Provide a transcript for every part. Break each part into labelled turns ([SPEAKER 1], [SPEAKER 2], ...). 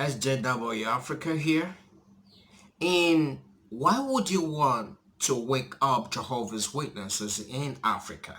[SPEAKER 1] SJW Africa here. And why would you want to wake up Jehovah's Witnesses in Africa?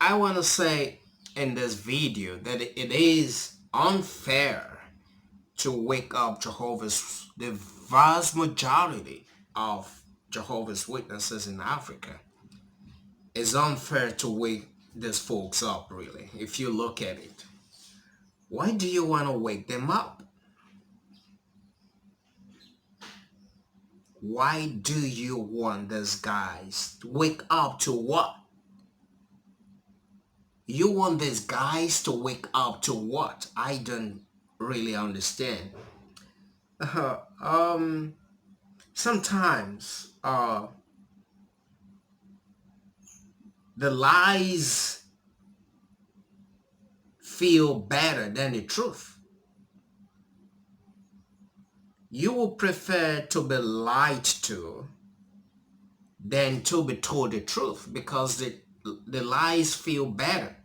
[SPEAKER 1] I want to say in this video that it is unfair to wake up the vast majority of Jehovah's Witnesses in Africa. It's unfair to wake these folks up, really, if you look at it. Why do you want to wake them up? Why do you want these guys to wake up to what? You want these guys to wake up to what? I don't really understand. Sometimes the lies feel better than the truth. You will prefer to be lied to than to be told the truth because the lies feel better.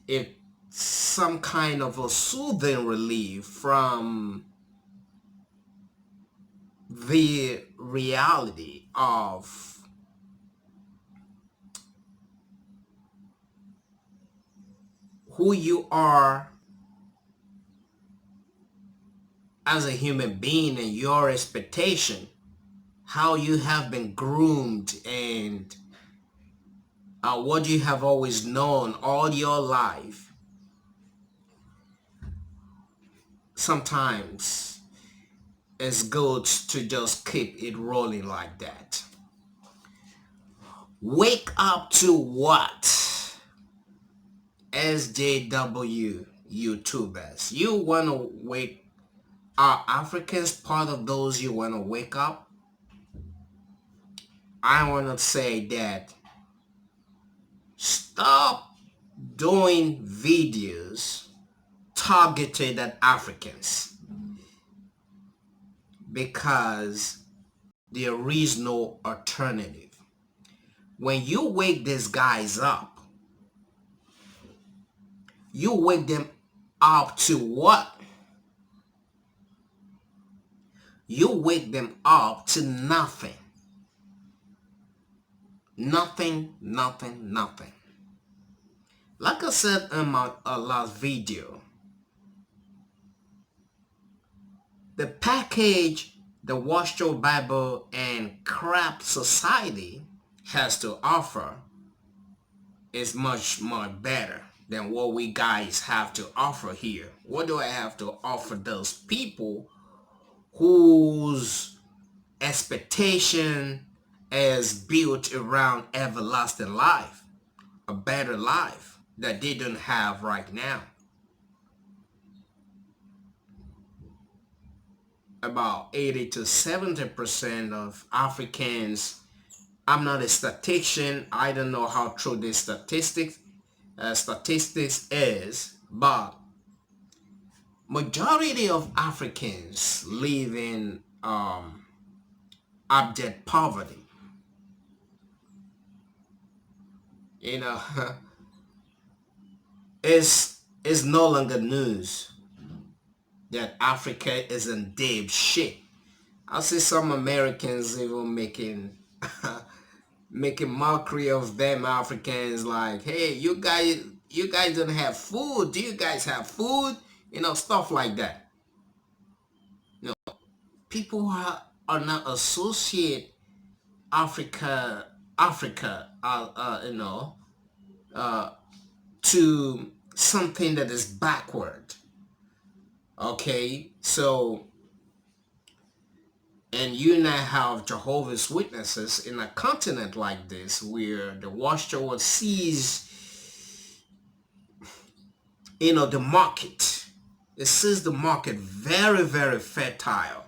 [SPEAKER 1] It's some kind of a soothing relief from the reality of who you are as a human being and your expectation, how you have been groomed and what you have always known all your life. Sometimes it's good to just keep it rolling like that. Wake up to what? SJW YouTubers. You want to wake Are Africans part of those you want to wake up? I want to say that stop doing videos targeted at Africans because there is no alternative. When you wake these guys up, you wake them up to what? You wake them up to nothing. Nothing. Like I said in my last video, the package the Watchtower Bible and Crap Society has to offer is much more better than what we guys have to offer here. What do I have to offer those people whose expectation is built around everlasting life, a better life that they don't have right now? About 80 to 70% of Africans, I'm not a statistician, I don't know how true this statistics is, but majority of Africans live in abject poverty. You know, it's no longer news that Africa is in deep shit. I see some Americans even making mockery of them Africans, like, hey, you guys don't have food. Do you guys have food? You know, stuff like that. You know, people are not associate Africa, to something that is backward. Okay, so, and you now have Jehovah's Witnesses in a continent like this where the Watchtower sees, the market. It sees the market very, very fertile.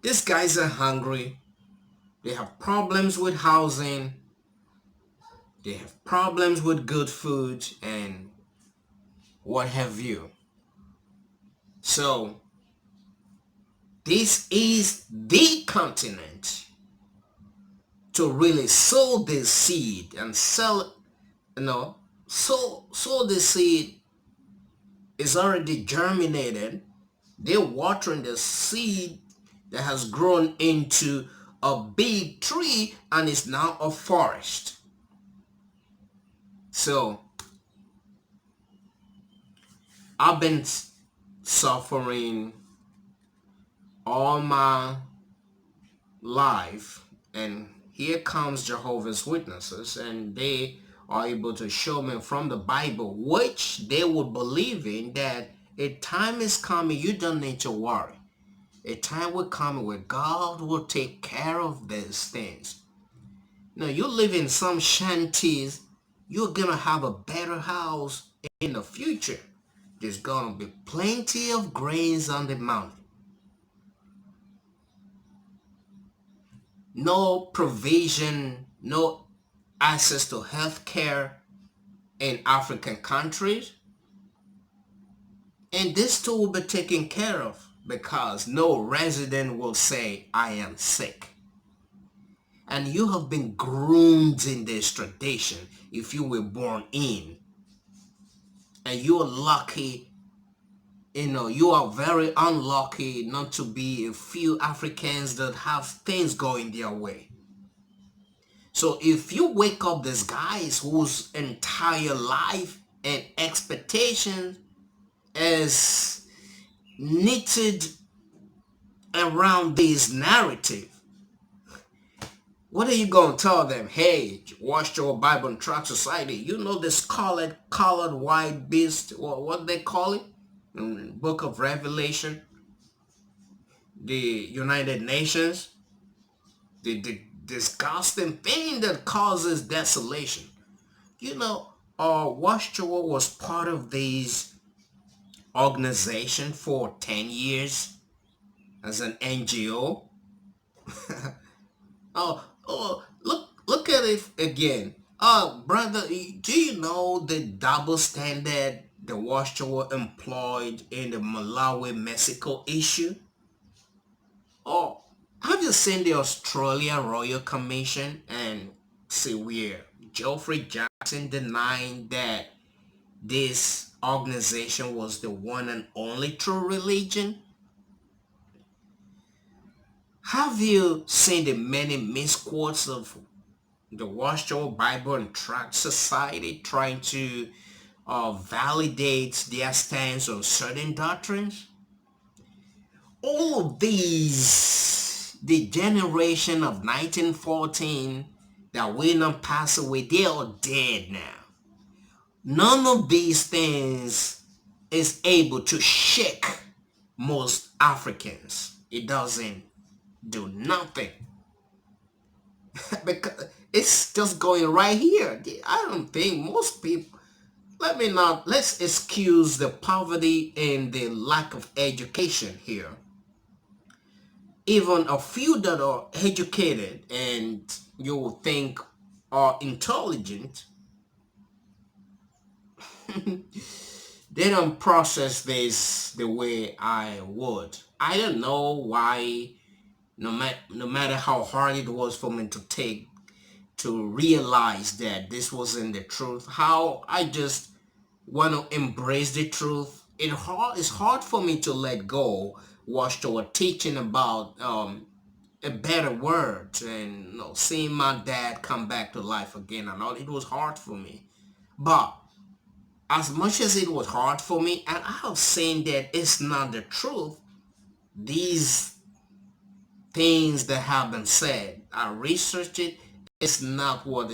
[SPEAKER 1] These guys are hungry. They have problems with housing. They have problems with good food and what have you. So this is the continent to really sow this seed and sell, So the seed is already germinated. They're watering the seed that has grown into a big tree and is now a forest. So I've been suffering all my life, and here comes Jehovah's Witnesses, and they are able to show me from the Bible, which they would believe in, that a time is coming, you don't need to worry. A time will come where God will take care of these things. Now, you live in some shanties, you're gonna have a better house in the future. There's gonna be plenty of grains on the mountain. No provision, no access to health care in African countries. And this too will be taken care of because no resident will say, I am sick. And you have been groomed in this tradition if you were born in. And you're lucky, you are very unlucky not to be a few Africans that have things going their way. So if you wake up these guys whose entire life and expectation is knitted around this narrative, what are you going to tell them? Hey, watch your Bible and track society. You know this colored white beast, or what they call it in Book of Revelation, the United Nations, the disgusting thing that causes desolation. Watchtower was part of this organization for 10 years as an NGO. Look at it again. Brother, do you know the double standard the Watchtower employed in the Malawi Mexico issue? Oh, have you seen the Australia Royal Commission and see where Geoffrey Jackson denying that this organization was the one and only true religion? Have you seen the many misquotes of the Watchtower Bible and Tract Society trying to validate their stance on certain doctrines? All of these, the generation of 1914 that will not pass away, they are dead now. None of these things is able to shake most Africans. It doesn't do nothing. Because it's just going right here. I don't think most people, let's excuse the poverty and the lack of education here. Even a few that are educated and you will think are intelligent, they don't process this the way I would. I don't know why, no matter how hard it was for me to realize that this wasn't the truth, how I just want to embrace the truth. It's hard for me to let go Watchtower teaching about a better word, and seeing my dad come back to life again and all. It was hard for me, but as much as it was hard for me, and I have seen that it's not the truth, these things that have been said, I researched it, it's not what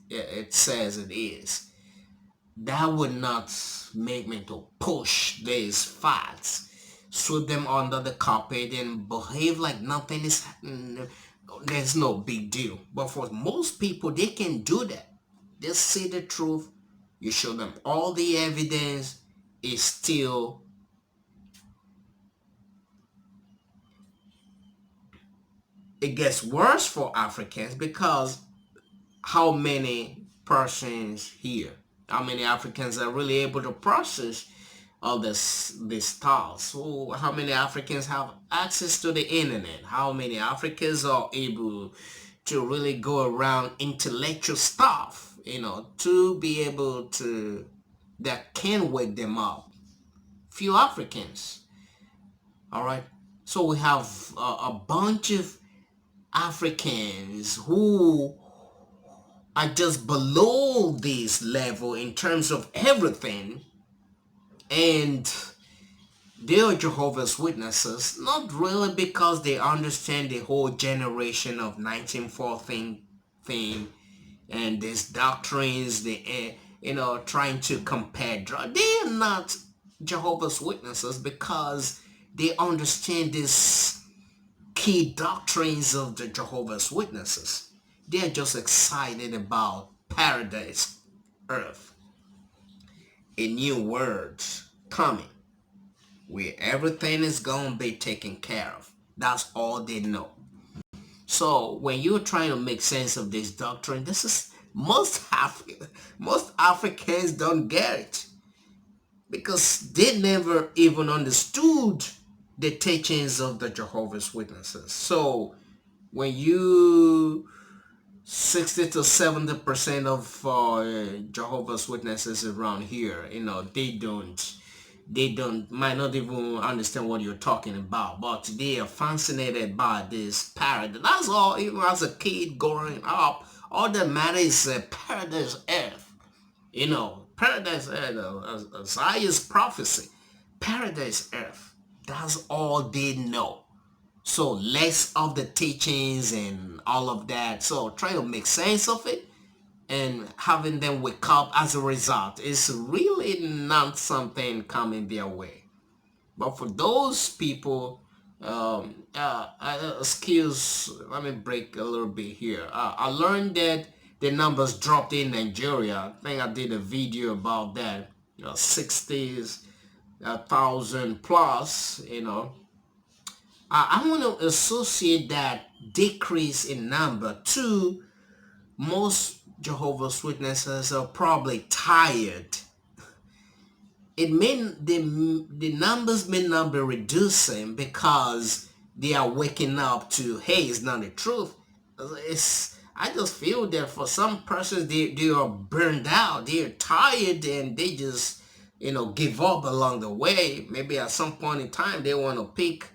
[SPEAKER 1] it says it is. That would not make me to push these facts, sweep them under the carpet and behave like nothing is happening. There's no big deal. But for most people, they can do that. They see the truth. You show them all the evidence. It's still, it gets worse for Africans because how many persons here, how many Africans are really able to process all this stuff? So how many Africans have access to the internet? How many Africans are able to really go around intellectual stuff? to be able to, that can wake them up. Few Africans. All right. So we have a bunch of Africans who are just below this level in terms of everything, and they are Jehovah's Witnesses, not really because they understand the whole generation of 1914 thing and these doctrines, trying to compare. They are not Jehovah's Witnesses because they understand these key doctrines of the Jehovah's Witnesses. They are just excited about paradise, earth, a new world coming, where everything is going to be taken care of. That's all they know. So when you're trying to make sense of this doctrine, this is most Africans don't get it because they never even understood the teachings of the Jehovah's Witnesses. So when you 60 to 70% of Jehovah's Witnesses around here, they don't might not even understand what you're talking about, but they are fascinated by this paradise. That's all. Even as a kid growing up, all that matters is paradise earth. Paradise earth, Isaiah's prophecy, paradise earth. That's all they know. So less of the teachings and all of that. So try to make sense of it, and having them wake up as a result is really not something coming their way. But for those people, excuse, let me break a little bit here. I learned that the numbers dropped in Nigeria. I think I did a video about that. 60,000 plus. I want to associate that decrease in number to most Jehovah's Witnesses are probably tired. It mean the numbers may not be reducing because they are waking up to, hey, it's not the truth. I just feel that for some persons they are burned out, they're tired, and they just give up along the way. Maybe at some point in time they want to pick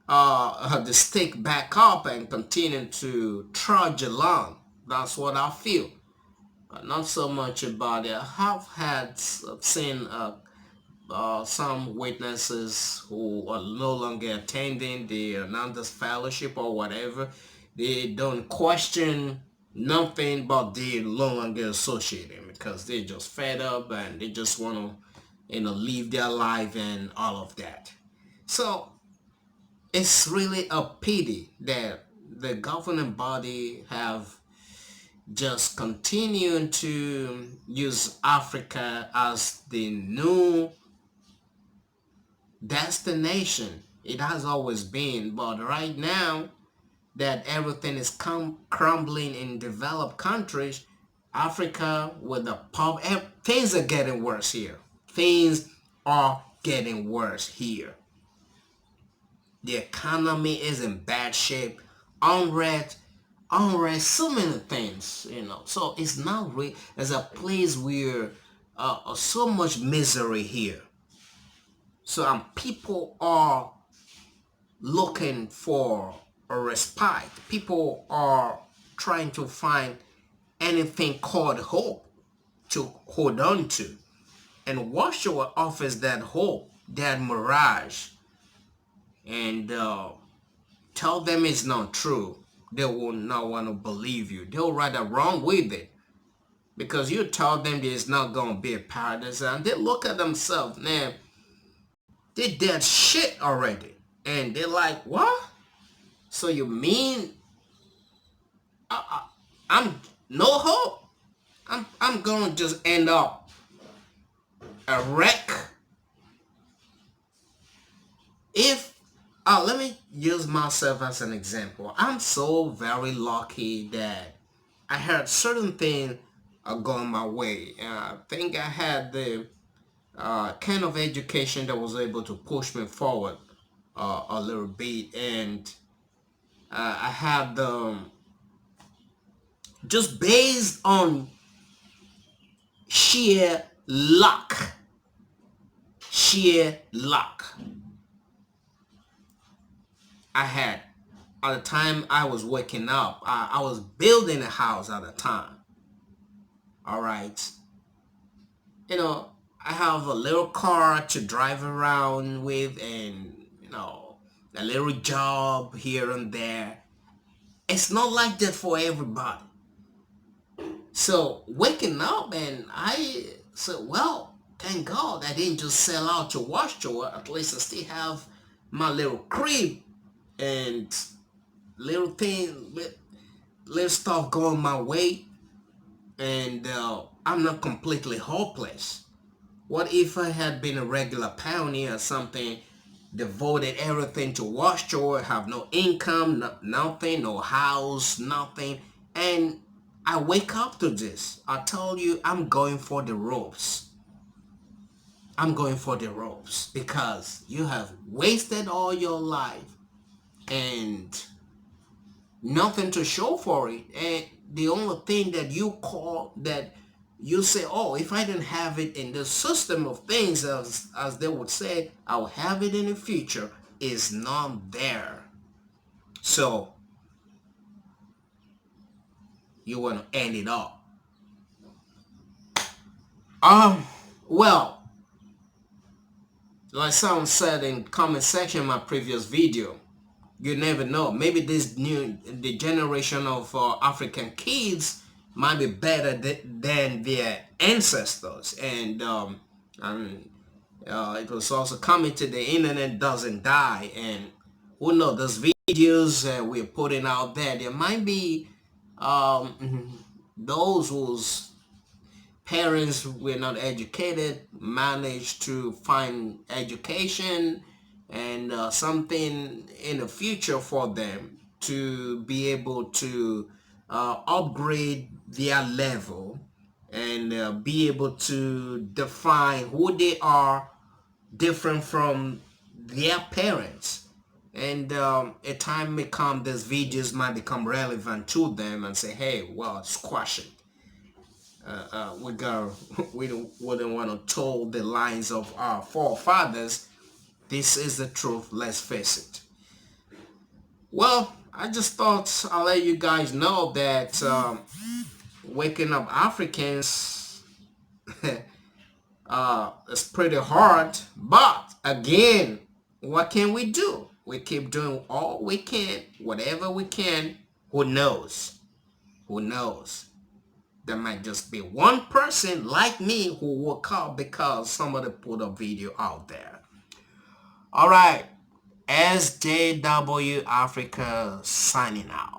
[SPEAKER 1] the stick back up and continue to trudge along. That's what I feel. Not so much about it. I have seen some witnesses who are no longer attending the Ananda's fellowship or whatever. They don't question nothing, but they no longer associating because they just fed up and they just want to, live their life and all of that. So it's really a pity that the governing body have just continuing to use Africa as the new destination. It has always been, but right now that everything is crumbling in developed countries, Africa with the pop, things are getting worse here. Things are getting worse here. The economy is in bad shape. Unrest, so many things. So it's not really as a place where so much misery here. So people are looking for a respite. People are trying to find anything called hope to hold on to. And Joshua offers that hope, that mirage, and tell them it's not true. They will not want to believe you. They'll rather run with it because you tell them there's not going to be a paradise, and they look at themselves, man, they dead shit already. And they're like, what? So you mean I'm no hope? I'm going to just end up a wreck? If let me use myself as an example. I'm so very lucky that I had certain things going my way. I think I had the kind of education that was able to push me forward a little bit, and I had the just based on sheer luck. Sheer luck. I had, at the time I was waking up, I was building a house at the time. All right. I have a little car to drive around with, and a little job here and there. It's not like that for everybody. So waking up, and I said, well, thank God I didn't just sell out to wash chore. At least I still have my little crib and little thing, little stuff going my way, and I'm not completely hopeless. What if I had been a regular pioneer or something, devoted everything to wash chore, have no income, nothing, no house, nothing, and I wake up to this? I tell you, I'm going for the ropes. I'm going for the ropes because you have wasted all your life and nothing to show for it. And the only thing that you say, oh, if I didn't have it in the system of things, as they would say, I'll have it in the future, is not there. So you want to end it up. Well, like someone said in comment section in my previous video, you never know. Maybe the generation of African kids might be better than their ancestors. And it was also commented, the internet doesn't die. And who knows, those videos we're putting out there might be those whose parents were not educated managed to find education and something in the future for them to be able to upgrade their level and be able to define who they are different from their parents. And a time may come, these videos might become relevant to them and say, hey, well, squash it. We wouldn't want to toll the lines of our forefathers. This is the truth, let's face it. Well, I just thought I'll let you guys know that waking up Africans is pretty hard. But again, what can we do? We keep doing all we can, whatever we can. Who knows? Who knows? There might just be one person like me who woke up because somebody put a video out there. All right. SJW Africa signing out.